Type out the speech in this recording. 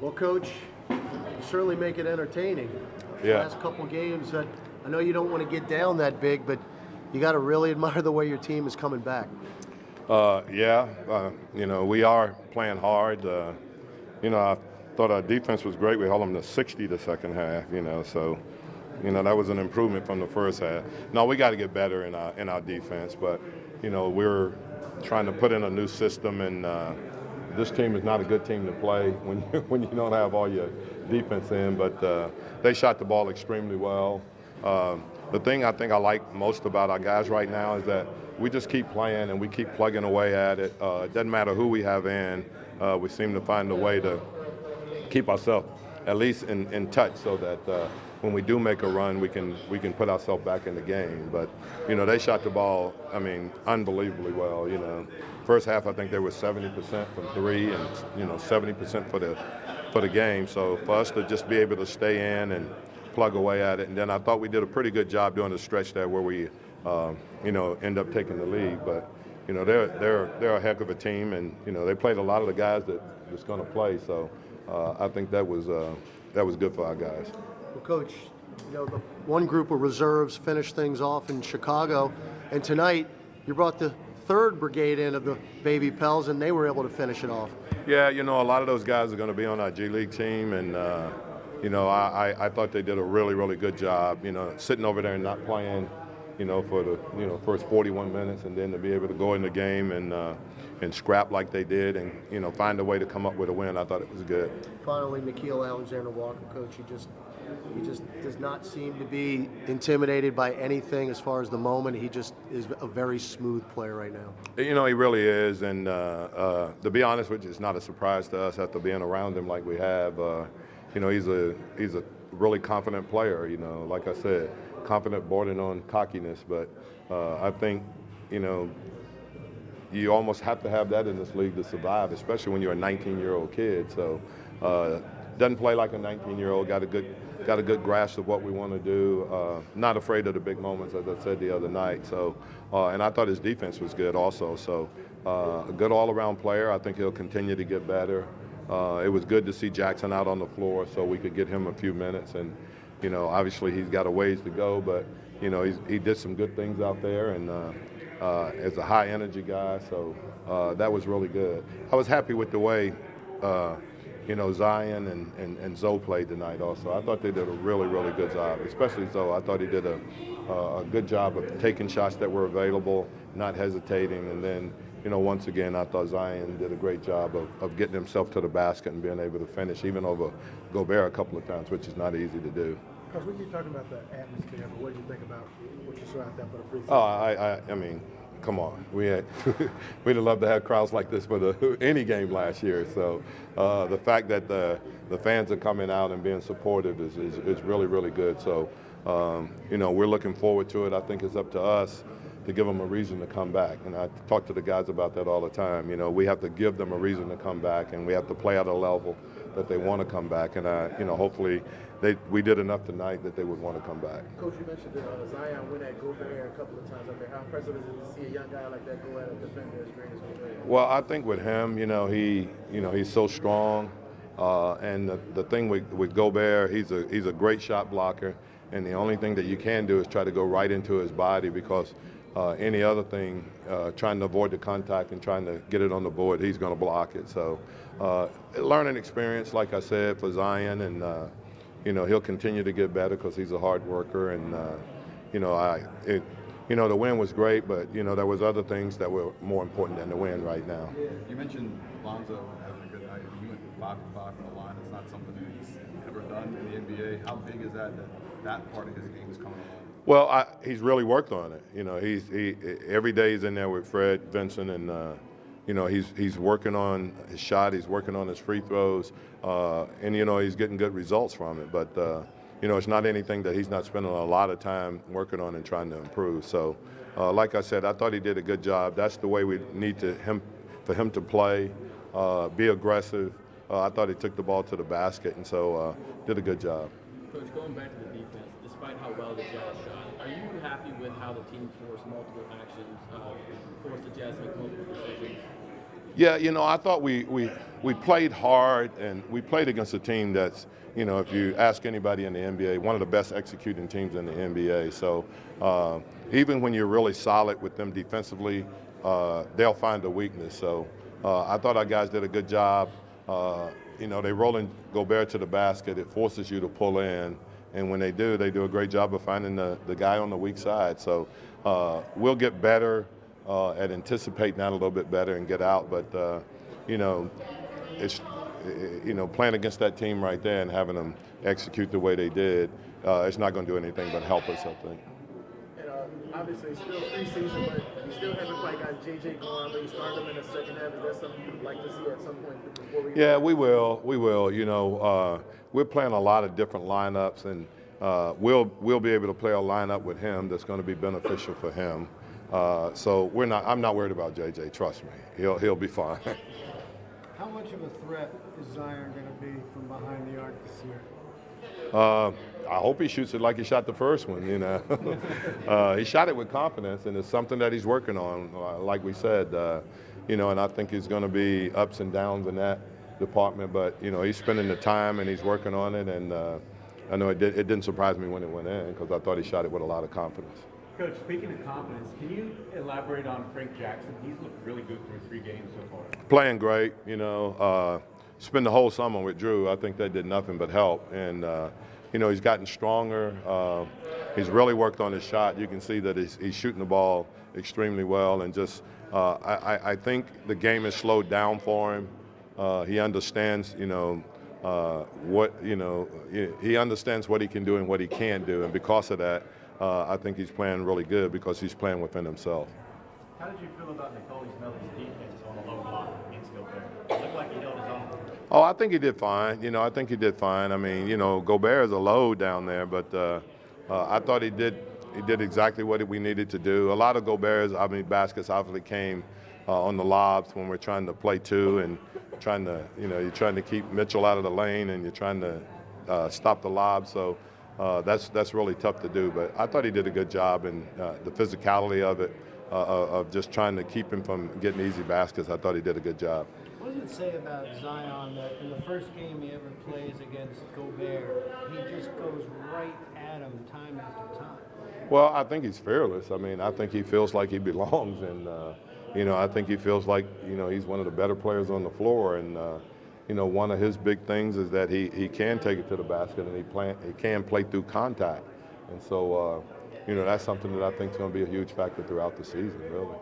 Well, Coach, you certainly make it entertaining. Yeah. Last couple games, that I know you don't want to get down that big, but you got to really admire the way your team is coming back. We are playing hard. I thought our defense was great. We held them to 60 the second half, so that was an improvement from the first half. No, we got to get better in our defense, but we're trying to put in a new system, and this team is not a good team to play when you don't have all your defense in. But they shot the ball extremely well. The thing I think I like most about our guys right now is that we just keep playing and we keep plugging away at it. It doesn't matter who we have in. We seem to find a way to keep ourselves at least in touch, so that when we do make a run, we can put ourselves back in the game. But they shot the ball, unbelievably well. First half I think they were 70% from three, and 70% for the game. So for us to just be able to stay in and plug away at it, and then I thought we did a pretty good job doing the stretch there where we end up taking the lead. But they're a heck of a team, and they played a lot of the guys that was going to play. So I think that was good for our guys. Well, Coach, the one group of reserves finished things off in Chicago, and tonight you brought the third brigade in of the Baby Pels, and they were able to finish it off. Yeah, a lot of those guys are going to be on our G League team, and I thought they did a really, really good job. Sitting over there and not playing, for the first 41 minutes, and then to be able to go in the game and scrap like they did, and find a way to come up with a win. I thought it was good. Finally, Nickeil Alexander-Walker, Coach, he just does not seem to be intimidated by anything as far as the moment. He just is a very smooth player right now. He really is, and to be honest with you, it's not a surprise to us after being around him like we have. He's a really confident player. Like I said, confident bordering on cockiness, but I think you almost have to have that in this league to survive, especially when you're a 19-year-old kid. So doesn't play like a 19-year-old. Got a good grasp of what we want to do. Not afraid of the big moments, as I said the other night. So and I thought his defense was good also. So a good all-around player. I think he'll continue to get better. It was good to see Jackson out on the floor so we could get him a few minutes. And obviously he's got a ways to go, but he did some good things out there, and as a high energy guy, so that was really good. I was happy with the way Zion and Zoe played tonight also. I thought they did a really, really good job, especially Zoe. I thought he did a good job of taking shots that were available, not hesitating, and then once again, I thought Zion did a great job of getting himself to the basket and being able to finish, even over Gobert a couple of times, which is not easy to do. Because we keep talking about the atmosphere, but what do you think about what you saw out there for the preseason? I mean, come on. We'd have loved to have crowds like this for any game last year. So the fact that the fans are coming out and being supportive is really, really good. So, we're looking forward to it. I think it's up to us to give them a reason to come back. And I talk to the guys about that all the time. We have to give them a reason to come back, and we have to play at a level that they want to come back. And, hopefully we did enough tonight that they would want to come back. Coach, you mentioned Zion went at Gobert a couple of times out there. How impressive is it to see a young guy like that go at a defender as great as Gobert? Well, I think with him, he's so strong. And the thing with Gobert, he's a great shot blocker. And the only thing that you can do is try to go right into his body, because any other thing, trying to avoid the contact and trying to get it on the board, he's going to block it. So learning experience, like I said, for Zion, and he'll continue to get better because he's a hard worker. And the win was great, but there was other things that were more important than the win right now. You mentioned Lonzo having a good night. He went 5 for 5 from the line. It's not something that he's ever done in the NBA. How big is that part of his game is coming along? Well, he's really worked on it. He every day he's in there with Fred, Vincent, and he's working on his shot. He's working on his free throws, and he's getting good results from it. But it's not anything that he's not spending a lot of time working on and trying to improve. So, like I said, I thought he did a good job. That's the way we need for him to play, be aggressive. I thought he took the ball to the basket, and so did a good job. Coach, going back to the defense, despite how well the Jazz shot, are you happy with how the team forced multiple actions, forced the Jazz to make multiple decisions? Yeah, I thought we we played hard, and we played against a team that's, you know, if you ask anybody in the NBA, one of the best executing teams in the NBA. So even when you're really solid with them defensively, they'll find a weakness. So I thought our guys did a good job. You know, they rolling Gobert to the basket. It forces you to pull in. And when they do a great job of finding the guy on the weak side. So we'll get better at anticipating that a little bit better and get out. But, you know, it's, you know, playing against that team right there and having them execute the way they did, it's not going to do anything but help us, I think. And obviously, it's still preseason, but you still haven't quite got JJ going. But you started him in the second half. Is that something you'd like to see at some point before we? Yeah, we will. We will. You know, we're playing a lot of different lineups, and we'll be able to play a lineup with him that's going to be beneficial for him. So I'm not worried about JJ. Trust me, he'll be fine. How much of a threat is Zion going to be from behind the arc this year? I hope he shoots it like he shot the first one, you know. He shot it with confidence, and it's something that he's working on, like we said. You know, and I think he's going to be ups and downs in that department, but, you know, he's spending the time and he's working on it, and I know it didn't surprise me when it went in because I thought he shot it with a lot of confidence. Coach, speaking of confidence, can you elaborate on Frank Jackson? He's looked really good through 3 games so far. Playing great, you know. Spent the whole summer with Drew. I think that did nothing but help. And, you know, he's gotten stronger. He's really worked on his shot. You can see that he's shooting the ball extremely well. And just, I think the game has slowed down for him. He understands, you know, he understands what he can do and what he can't do. And because of that, I think he's playing really good because he's playing within himself. How did you feel about Nicole Smelly's defense on a low block against Gobert? It looked like he held his own. Oh, I think he did fine. You know, I think he did fine. I mean, you know, Gobert is a load down there, but I thought he did exactly what we needed to do. A lot of Gobert's, baskets obviously came on the lobs when we're trying to play two and trying to, you know, you're trying to keep Mitchell out of the lane and you're trying to stop the lob. So that's really tough to do. But I thought he did a good job, and the physicality of it, of just trying to keep him from getting easy baskets, I thought he did a good job. What does it say about Zion that in the first game he ever plays against Gobert, he just goes right at him time after time? Well, I think he's fearless. I mean, I think he feels like he belongs, and you know, I think he feels like, you know, he's one of the better players on the floor, and you know, one of his big things is that he can take it to the basket and he can play through contact, and so you know, that's something that I think is going to be a huge factor throughout the season, really.